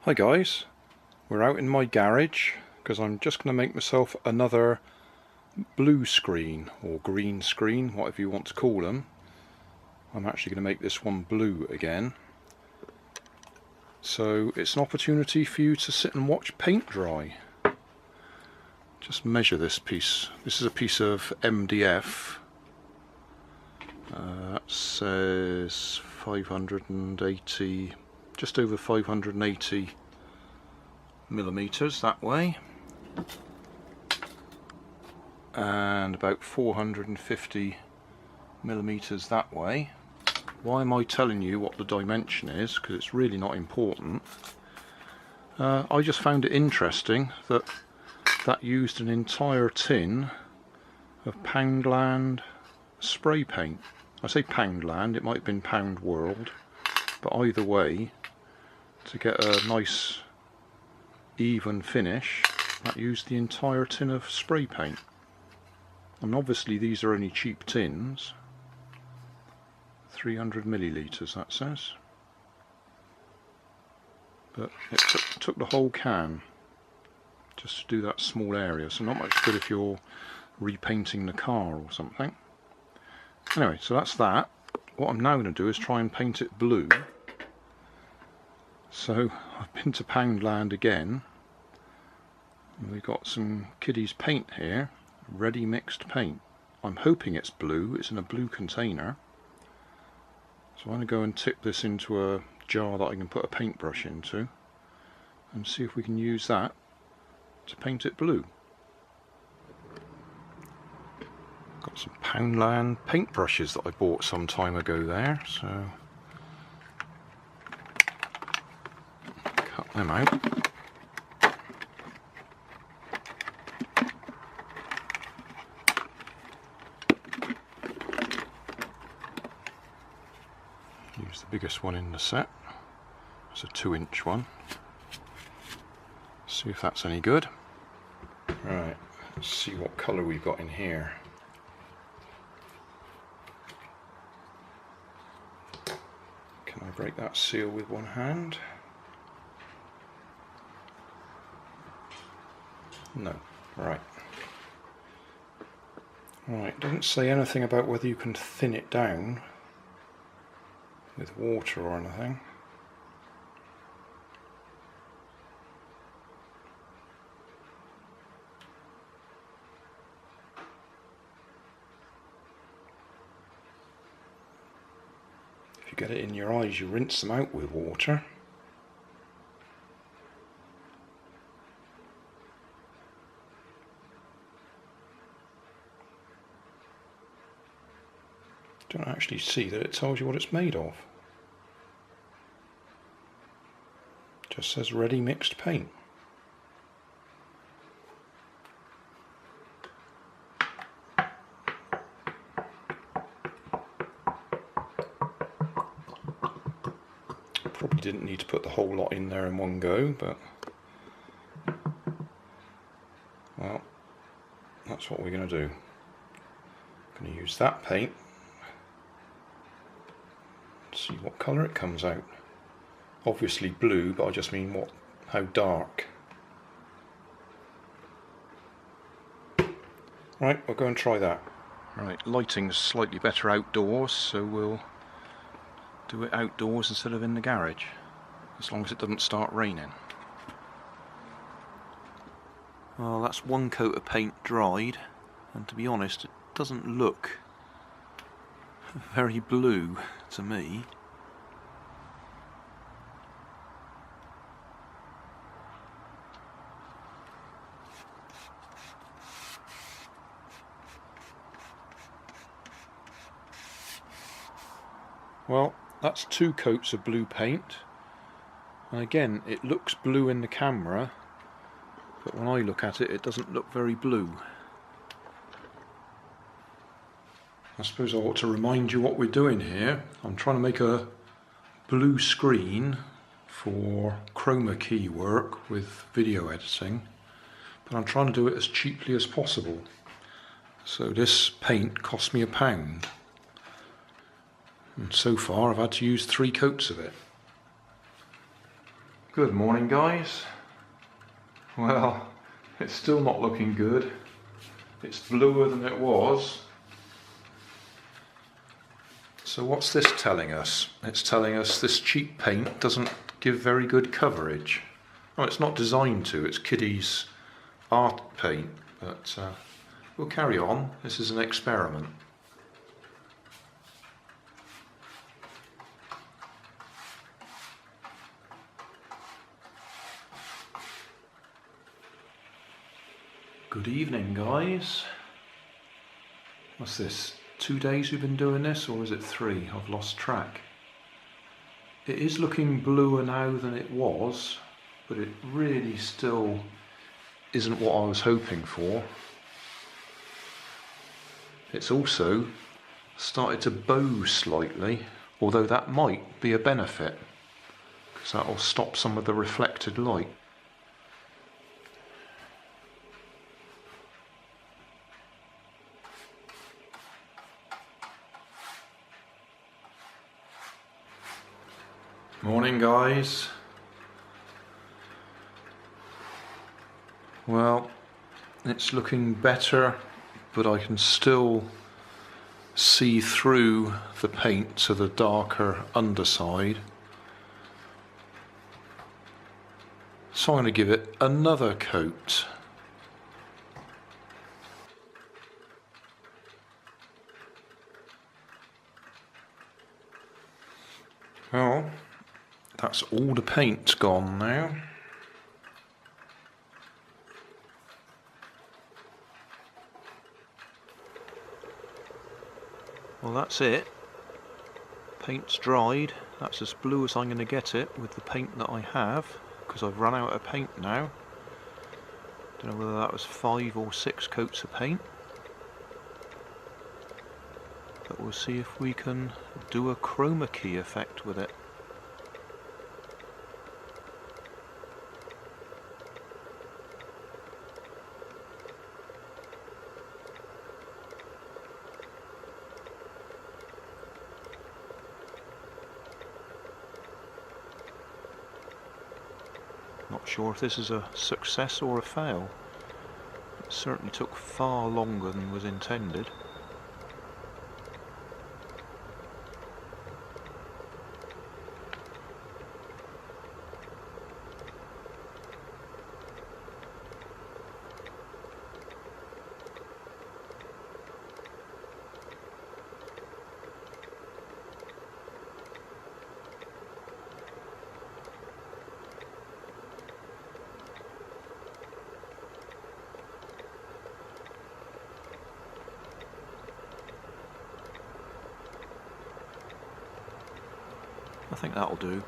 Hi guys, we're out in my garage because I'm just going to make myself another blue screen or green screen, whatever you want to call them. I'm actually going to make this one blue again. So it's an opportunity for you to sit and watch paint dry. Just measure this piece. This is a piece of MDF. That says 580, just over 580 millimeters that way, and about 450 millimeters that way. Why am I telling you what the dimension is? Because it's really not important. I just found it interesting that used an entire tin of Poundland spray paint. I say Poundland, it might have been Pound World, but either way, to get a nice even finish, that used the entire tin of spray paint. And obviously these are only cheap tins. 300 millilitres that says, but it took the whole can just to do that small area, so not much good if you're repainting the car or something. Anyway, so that's that. What I'm now going to do is try and paint it blue. So I've been to Poundland again, and we've got some kiddies paint here, ready mixed paint. I'm hoping it's blue, it's in a blue container. So I'm going to go and tip this into a jar that I can put a paintbrush into and see if we can use that to paint it blue. Got some Poundland paintbrushes that I bought some time ago there, so cut them out. Use the biggest one in the set. It's a 2-inch one. See if that's any good. Right, let's see what colour we've got in here. Can I break that seal with one hand? No. Right. Right, doesn't say anything about whether you can thin it down with water or anything. If you get it in your eyes, you rinse them out with water. Don't actually see that it tells you what it's made of. Just says ready mixed paint. Probably didn't need to put the whole lot in there in one go, but well, that's what we're going to do. I'm going to use that paint. See what colour it comes out. Obviously blue, but I just mean how dark. Right, we'll go and try that. Right, lighting's slightly better outdoors, so we'll do it outdoors instead of in the garage, as long as it doesn't start raining. Well, that's one coat of paint dried, and to be honest, it doesn't look very blue to me. Well, that's 2 coats of blue paint, and again it looks blue in the camera, but when I look at it, it doesn't look very blue. I suppose I ought to remind you what we're doing here. I'm trying to make a blue screen for chroma key work with video editing, but I'm trying to do it as cheaply as possible. So this paint cost me £1. And so far I've had to use 3 coats of it. Good morning, guys. Well, it's still not looking good. It's bluer than it was. So what's this telling us? It's telling us this cheap paint doesn't give very good coverage. Well, it's not designed to, it's kiddies' art paint, but we'll carry on. This is an experiment. Good evening, guys. What's this? 2 days we've been doing this, or is it 3? I've lost track. It is looking bluer now than it was, but it really still isn't what I was hoping for. It's also started to bow slightly, although that might be a benefit, because that will stop some of the reflected light. Morning, guys. Well, it's looking better, but I can still see through the paint to the darker underside. So I'm going to give it another coat. Well, that's all the paint gone now. Well, that's it. Paint's dried. That's as blue as I'm going to get it with the paint that I have, because I've run out of paint now. Don't know whether that was 5 or 6 coats of paint. But we'll see if we can do a chroma key effect with it. Not sure if this is a success or a fail. It certainly took far longer than was intended. I think that'll do.